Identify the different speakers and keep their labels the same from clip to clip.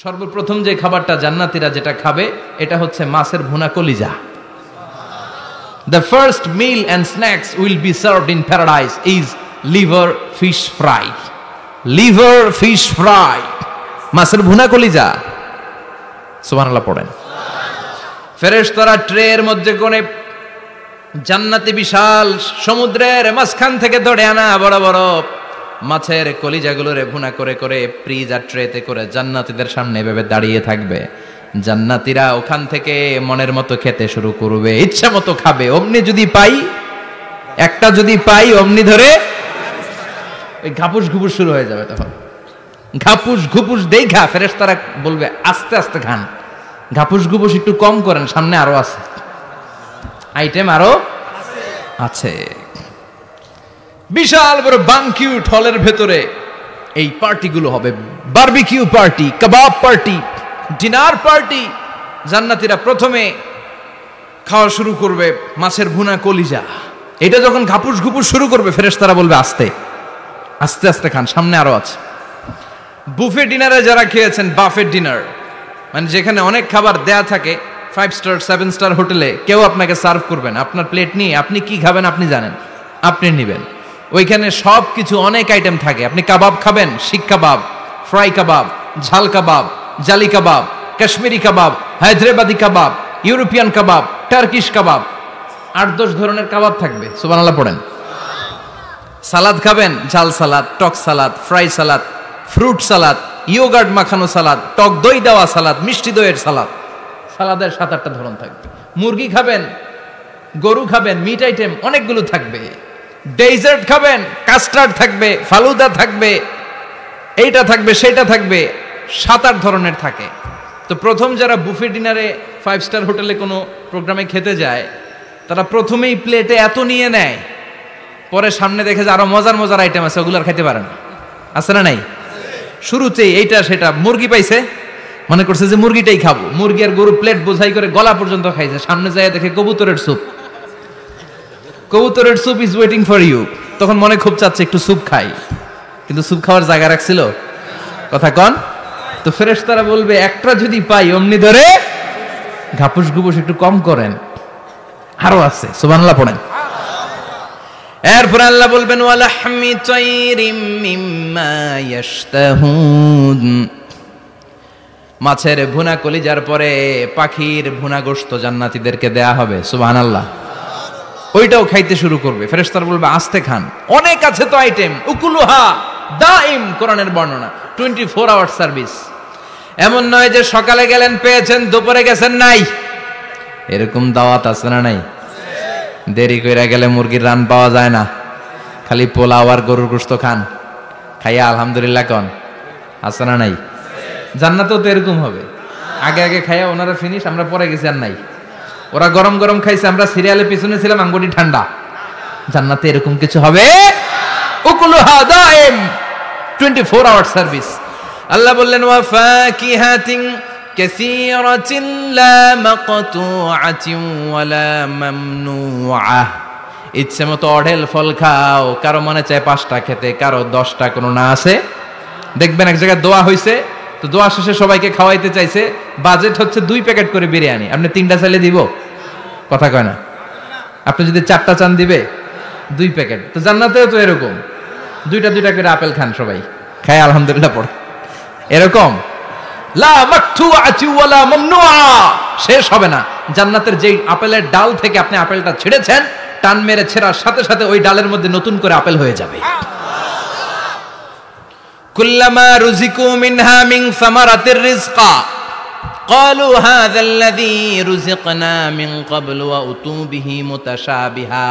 Speaker 1: সর্বপ্রথম যে খাবারটা জান্নাতীরা যেটা খাবে এটা হচ্ছে মাছের ভুনা কলিজা। The first meal and snacks will be served in paradise is liver fish fry. Liver fish fry. মাছের ভুনা কলিজা। সুবহানাল্লাহ পড়েন। ফেরেশতারা ট্রের মধ্যে করে জান্নাতি বিশাল সমুদ্রের মাঝখান থেকে ধরে আনা বড় বড় মাছের কলিজাগুলোরে ভুনা করে করে ফ্রিজ আর ট্রেতে করে জান্নাতীদের সামনে এভাবে দাঁড়িয়ে থাকবে। জান্নাতীরা ওখান থেকে মনের মতো খেতে শুরু করবে, ইচ্ছা মতো খাবে। অমনি যদি পাই, একটা যদি পাই অমনি ধরে ওই ঘাপুস ঘুপুস শুরু হয়ে যাবে। তখন ঘাপুস ঘুপুস দেখা ফেরেশতারা বলবে আস্তে আস্তে খান, ঘাপুস ঘুপুস একটু কম করেন, সামনে আরো আছে আইটেম, আরো আছে। বিশাল বড় বানকিউট হলের ভেতরে এই পার্টিগুলো হবে, বারবিকিউ পার্টি, কাবাব পার্টি, ডিনার পার্টি। জান্নাতীরা প্রথমে খাওয়া শুরু করবে মাছের ভুনা কলিজা। এটা যখন ঘাপুস ঘুপুস শুরু করবে ফেরেশতারা বলবে আস্তে আস্তে আস্তে খান, সামনে আরো আছে। বুফে ডিনারে যারা খেয়েছেন, বাফেট ডিনার মানে যেখানে অনেক খাবার দেয়া থাকে, 5 স্টার 7 স্টার হোটেলে কেউ আপনাকে সার্ভ করবেন, আপনার প্লেট নিয়ে আপনি কি খাবেন আপনি জানেন, আপনি নেবেন। ওইখানে সব কিছু অনেক আইটেম থাকে। আপনি কাবাব খাবেন, শিক কাবাব, ফ্রাই কাবাব, ঝাল কাবাব, জালি কাবাব, কাশ্মীরি কাবাব, হায়দ্রাবাদি কাবাব, ইউরোপিয়ান কাবাব, টার্কিশ কাবাব, 8-10 ধরনের কাবাব থাকবে। সুবহানাল্লাহ পড়েন। সালাদ খাবেন, ঝাল সালাদ, টক salad, fry salad, fruit salad, yoghurt মাখানো সালাদ, টক দই দেওয়া সালাদ, মিষ্টি দইয়ের সালাদ। সালাদের 7-8টা ধরন থাকবে। মুরগি খাবেন, গরু খাবেন, মিট আইটেম অনেকগুলো থাকবে। ডেজার্ট খাবেন, কাস্টার্ড থাকবে, ফালুদা থাকবে, এইটা থাকবে সেটা থাকবে, 7-8 ধরনের থাকে। তো প্রথম যারা বুফে ডিনারে 5 স্টার হোটেলে কোনো প্রোগ্রামে খেতে যায়, তারা প্রথমেই প্লেটে এত নিয়ে নেয়, পরে সামনে দেখে যে আরো মজার মজার আইটেম আছে, ওগুলো আর খাইতে পারে না। আছে না নাই? শুরুতেই এইটা সেটা, মুরগি পাইছে মনে করছে যে মুরগিটাই খাবো, মুরগি আর গরু প্লেট বোঝাই করে গলা পর্যন্ত খাইছে। সামনে যায় দেখে কবুতরের স্যুপ, কবুতরের soup is waiting for you. তখন মনে খুব চাচ্ছে একটু স্যুপ খাই, কিন্তু স্যুপ খাওয়ার জায়গা রাখছিল? কথা কন। তো ফেরেশতারা বলবে একটা যদি পাই অমনি ধরে ঘাপুস ঘুপুস একটু কম করেন, আরো আছে। সুবহানাল্লাহ পড়েন। এরপর আল্লাহ বলবেন ওয়ালাহমি তাইরিম মিম্মা ইয়াশতাহুন। মাছের ভুনা কলিজার পরে পাখির ভুনা গোশত জান্নাতীদেরকে দেয়া হবে। সুবহানাল্লাহ। ওইটাও খাইতে শুরু করবে। ফেরেশতারা বলবে আস্তে খান, অনেক আছে তো আইটেম। উকুলুহা দাইম, কোরআনের বর্ণনা, 24 আওয়ার সার্ভিস। এমন নয় যে সকালে গেলেন পেয়েছেন, দুপুরে গেছেন নাই। এরকম দাওয়াত আছে না নাই? দেরি কইরা গেলে মুরগির রান পাওয়া যায় না, খালি পোলাও আর গরুর গোশত খান, খাইয়া আলহামদুলিল্লাহ কন। আছে না নাই? জান্নাতেও তো এরকম হবে। আগে আগে খাইয়া ওনারা ফিনিশ, আমরা পরে গেছি আর নাই। ওরা গরম গরম খাইছে, আমরা সিরিয়ালে পিছনে ছিলাম, আঙ্গুটি ঠান্ডা। জান্নাতে এরকম কিছু হবে। উকুলুহা দাইম, 24 আওয়ার সার্ভিস। আল্লাহ বললেন ওয়া ফাকিহাতিন কাসীরাতিন লা মাকতুআতিন ওয়ালা মামনুআহ। ইচ্ছে মতো অঢেল ফল খাও, কারো মনে চায় 5টা খেতে, কারো 10টা, কোনো না আছে। দেখবেন এক জায়গায় দোয়া হইছে, তো দোয়া শেষে সবাইকে খাওয়াইতে চাইছে, বাজেট হচ্ছে 2 প্যাকেট করে বিরিয়ানি, আপনি 3টা চাইলে দিব? কথা কয় না। আপনি যদি 4টা চান দিবে 2 প্যাকেট। তো জান্নাতেও তো এরকম 2টা করে আপেল খান, সবাই খায় আলহামদুলিল্লাহ পড়ে। এরকম লা মাকতুআতি ওয়ালা মামনুআ, শেষ হবে না। জান্নাতের যেই আপেলের ডাল থেকে আপনি আপেলটা ছিঁড়েছেন, টান মেরে ছেঁড়ার সাথে সাথে ওই ডালের মধ্যে নতুন করে আপেল হয়ে যাবে। কুল্লামা রুজিকু মিনহা মিন সামারাতির রিজকা ক্বালু হাযাল্লাযী রুজিকনা মিন ক্বাবলু ওয়া উতু বিহি মুতাশাবিহা।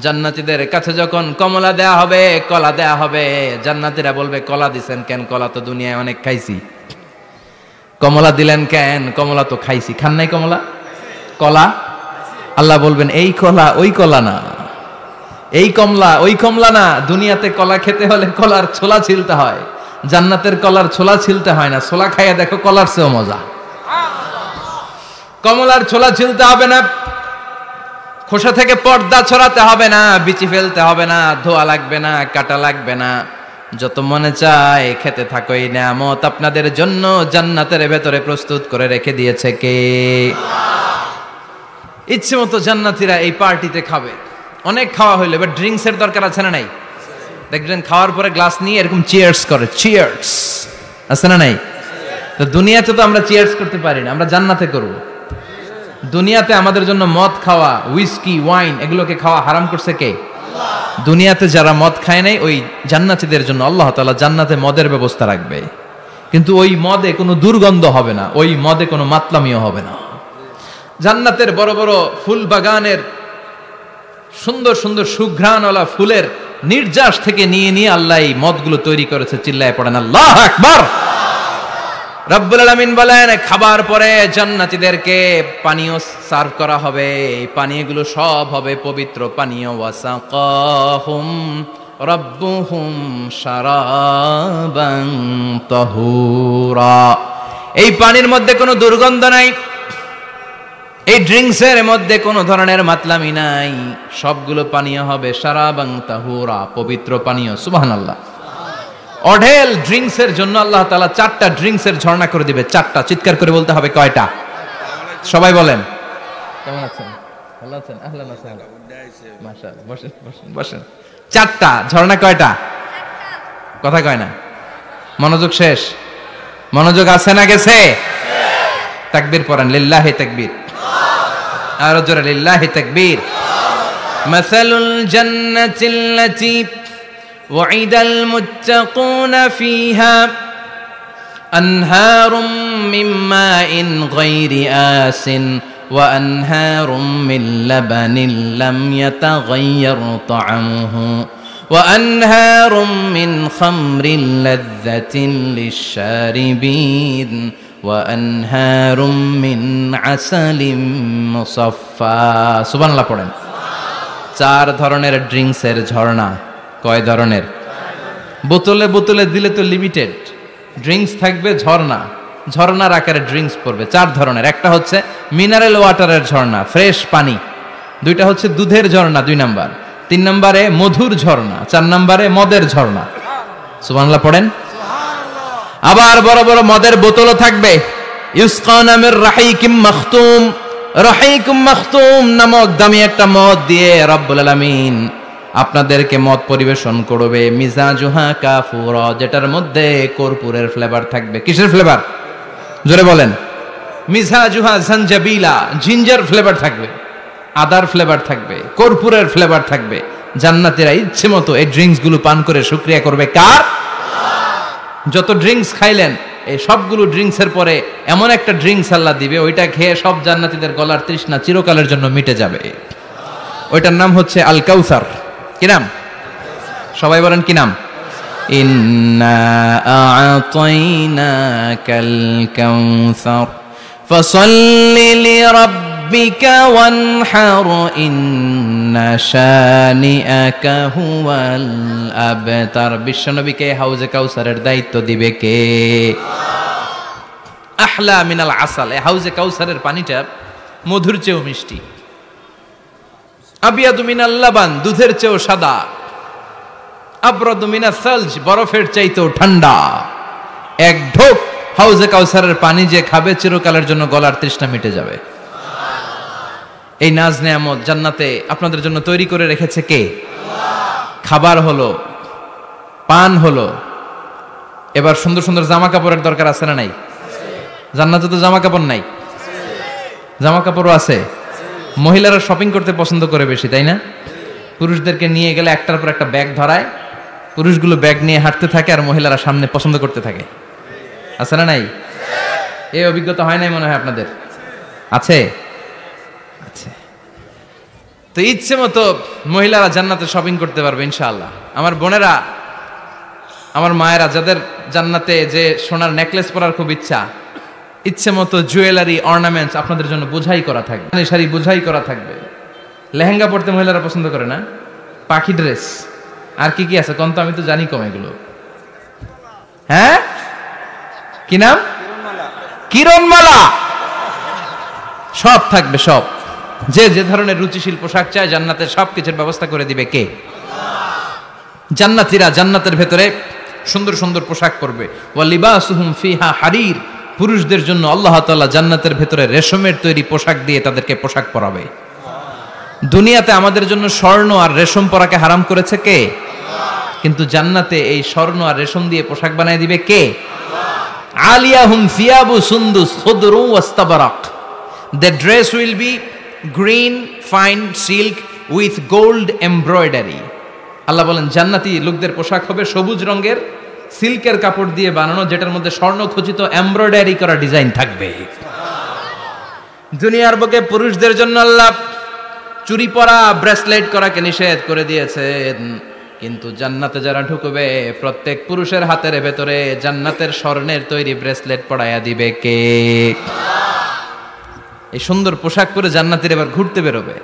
Speaker 1: জান্নাতীদের কাছে যখন কমলা দেয়া হবে, কলা দেয়া হবে, জান্নাতীরা বলবে কলা দিছেন কেন? কলা তো দুনিয়ায় অনেক খাইছি। কমলা দিলেন কেন? কমলা তো খাইছি। খান নাই কমলা? কলা? আল্লাহ বলবেন এই কলা ওই কলা না, এই কমলা ওই কমলা না। দুনিয়াতে কলা খেতে হলে কলার ছোলা ছিলতে হয়, জান্নাতের কলার ছোলা ছিলতে হয় না। ছোলা খাইয়া দেখো, কলার চেয়েও মজা। কমলার ছোলা ছিলতে হবে না, খোসা থেকে পর্দা ছড়াতে হবে না, বিচি ফেলতে হবে না, ধোয়া লাগবে না, কাটা লাগবে না। যত মনে চায় খেতে থাকো, এই নিয়ামত আপনাদের জন্য জান্নাতের ভেতরে প্রস্তুত করে রেখে দিয়েছে কে? ইচ্ছে মতো জান্নাতীরা এই পার্টিতে খাবে। অনেক খাওয়া হইলো, এবার ড্রিঙ্কসের দরকার আছে না নাই? দেখবেন খাওয়ার পরে গ্লাস নিয়ে এরকম চিয়ার্স করে, চিয়ার্স আছে না নাই? তো দুনিয়াতে তো আমরা চিয়ার্স করতে পারি না, আমরা জান্নাতে করব। দুনিয়াতে আমাদের জন্য মদ খাওয়া, উইস্কি, ওয়াইন এগুলোকে খাওয়া হারাম করছে কে? দুনিয়াতে যারা মদ খায় নাই, ওই জান্নাতীদের জন্য আল্লাহ তাআলা জান্নাতে মদের ব্যবস্থা রাখবে। কিন্তু ওই মদে কোনো দুর্গন্ধ হবে না, ওই মদে কোনো মাতলামিও হবে না। জান্নাতের বড় বড় ফুল বাগানের সুন্দর সুন্দর সুঘ্রাণওয়ালা ফুলের নির্যাস থেকে নিয়ে নিয়ে আল্লাহ এই মদগুলো তৈরি করেছে। চিল্লায় পড়েন আল্লাহু আকবার। রব্বুল আলামিন বলেন, খাবার পরে জান্নাতীদেরকে পানীয় সার্ভ করা হবে। এই পানীয়গুলো সব হবে পবিত্র পানীয়। ওয়াসাকাহুম রাব্বুহুম শারাবান তাহুরা। এই পানির মধ্যে কোনো দুর্গন্ধ নাই, এই ড্রিঙ্কসের মধ্যে কোনো ধরনের মাতলামি নাই, সবগুলো পানীয় হবে শারাবান তাহুরা, পবিত্র পানীয়। সুবহানাল্লাহ। অঢেল ড্রিঙ্কসের জন্য আল্লাহ তাআলা 4টা ড্রিঙ্কসের ঝর্ণা করে দিবে। 4টা, চিৎকার করে বলতে হবে কয়টা? সবাই বলেন। কেমন আছেন? ভালো আছেন? আহলান ওয়াসাহলান। মাশাআল্লাহ। বসেন বসেন বসেন। 4টা ঝর্ণা কয়টা? কথা কয় না। মনোযোগ শেষ। মনোযোগ আছে না গেছে? তাকবীর পড়েন, লিল্লাহি তাকবীর। আর জোরে লিল্লাহি তাকবীর। মাসালুল জান্নাতিল্লাতী وعد المتقون فيها أنهار من ماء غير آس وأنهار من لبن لم يتغير طعمه وأنهار من خمر لذة للشاربين وأنهار من عسل مصفى سبحان الله পড়েন। 4 ধরনের ড্রিঙ্কসের ঝর্ণা। কয় ধরনের? বোতলে বোতলে দিলে তো লিমিটেড ড্রিঙ্কস থাকবে, ঝর্ণা ঝর্ণার আকারে ড্রিঙ্কস পড়বে। 4 ধরনের। একটা হচ্ছে মিনারেল ওয়াটারের ঝর্ণা, ফ্রেশ পানি। 2টা হচ্ছে দুধের ঝর্ণা, 2 নাম্বার। 3 নম্বরে মধুর ঝর্ণা, 4 নম্বরে মদের ঝর্ণা। সুবহানাল্লাহ পড়েন। আবার বড় বড় মদের বোতলও থাকবে। ইউসকানা মির রাহিকিম মাখতুম। রাহিকুম মাখতুম নামক দামি একটা মদ দিয়ে রব্বুল আলামিন আপনাদেরকে মদ পরিবেশন করবে। মিজাজুহা কাফুরা, যেটার মধ্যে কর্পূরের ফ্লেভার থাকবে। কিসের ফ্লেভার? জোরে বলেন। মিজাজুহা জানজাবিলা, জিঞ্জার ফ্লেভার থাকবে, আদার ফ্লেভার থাকবে, কর্পূরের ফ্লেভার থাকবে। জান্নাতীরা ইচ্ছে মতো এই ড্রিঙ্কস গুলো পান করে শুকরিয়া করবে কার? যত ড্রিঙ্কস খাইলেন, এই সবগুলো ড্রিঙ্কসের পরে এমন একটা ড্রিঙ্কস আল্লাহ দিবে, ওইটা খেয়ে সব জান্নাতীদের গলার তৃষ্ণা চিরকালের জন্য মিটে যাবে। ওইটার নাম হচ্ছে আল কাউসার। কি নাম? সবাই বলেন কি নাম? ইন্না আ'তাইনাকাল কাউসার ফাসাল্লি লিরাব্বিকা ওয়ানহার ইন্না শানিআকা হুয়াল আবতার। বিশ্বনবীকে হাউজে কাউসারের দায়িত্ব দিবে কে? আহলা মিনাল আসাল। এই হাউজে কাউসারের পানিটা মধুর চেয়েও মিষ্টি। আবিয়াদু মিনাল লাবান, দুধের চেয়েও সাদা। আবরাদু মিনাস সালজ, বরফের চাইতেও ঠান্ডা। এক ঢোক হাউজে কাউসারের পানি যে খাবে, চিরকালের জন্য গলার তৃষ্ণা মিটে যাবে। এই নাজ নেয়ামত জান্নাতে আপনাদের জন্য তৈরি করে রেখেছে কে? খাবার হলো, পান হলো, এবার সুন্দর সুন্দর জামা কাপড়ের দরকার আছে না নাই? জান্নাতে তো জামা কাপড় নাই, জামা কাপড়ও আছে। মহিলারা শপিং করতে পছন্দ করে বেশি, তাই না? পুরুষদেরকে নিয়ে গেলে একটার পর একটা ব্যাগ ধরায়, পুরুষগুলো ব্যাগ নিয়ে হাঁটতে থাকে আর মহিলারা সামনে পছন্দ করতে থাকে। আছে না নাই? এই অভিজ্ঞতা হয় নাই মনে হয় আপনাদের? আছে? আচ্ছা, তো ইচ্ছে মতো মহিলারা জান্নাতে শপিং করতে পারবে ইনশাআল্লাহ। আমার বোনেরা, আমার মায়েরা, যাদের জান্নাতে যে সোনার নেকলেস পরার খুব ইচ্ছা, ইচ্ছে মতো জুয়েলারি অর্নামেন্টস আপনাদের জন্য বোঝাই করা থাকবে, শাড়ি বোঝাই করা থাকবে। লেহেঙ্গা পরতে মহিলারা পছন্দ করে না? পাখি ড্রেস, আর কি কি আছে কোন তো? আমি তো জানি কম এগুলো। হ্যাঁ, কি নাম? কিরণমালা। সব থাকবে, সব। যে যে ধরনের রুচিশীল পোশাক চায় জান্নাতের সব কিছুর ব্যবস্থা করে দিবে কে? জান্নাতীরা জান্নাতের ভেতরে সুন্দর সুন্দর পোশাক পরবে। ওয়া লিবাসুহুম ফিহা হারির, পুরুষদের জন্য আল্লাহ তাআলা জান্নাতের ভেতরে রেশমের তৈরি পোশাক দিয়ে তাদেরকে পোশাক পরাবে। দুনিয়াতে আমাদের জন্য স্বর্ণ আর রেশম পরাকে হারাম করেছে কে? কিন্তু জান্নাতে এই স্বর্ণ আর রেশম দিয়ে পোশাক বানায় দিবে কে? আলিয়াহুম সিয়াবু সুন্দুস খুদরু ওয়াস্তাবারাক, the dress will be green fine silk with gold embroidery। আল্লাহ বলেন জান্নাতি লোকদের পোশাক হবে সবুজ রঙের সিল্কের কাপড় দিয়ে বানানো, যেটার মধ্যে স্বর্ণ খচিত এমব্রয়ডারি করা ডিজাইন থাকবে। দুনিয়ার বুকে পুরুষদের জন্য আল্লাহ চুরি পরা ব্রেসলেট করাকে নিষেধ করে দিয়েছেন, কিন্তু জান্নাতে যারা ঢুকবে প্রত্যেক পুরুষের হাতের ভেতরে জান্নাতের স্বর্ণের তৈরি ব্রেসলেট পরায়া দিবে কে? এই সুন্দর পোশাক পরে জান্নাতীরা এবার ঘুরতে বেরোবে।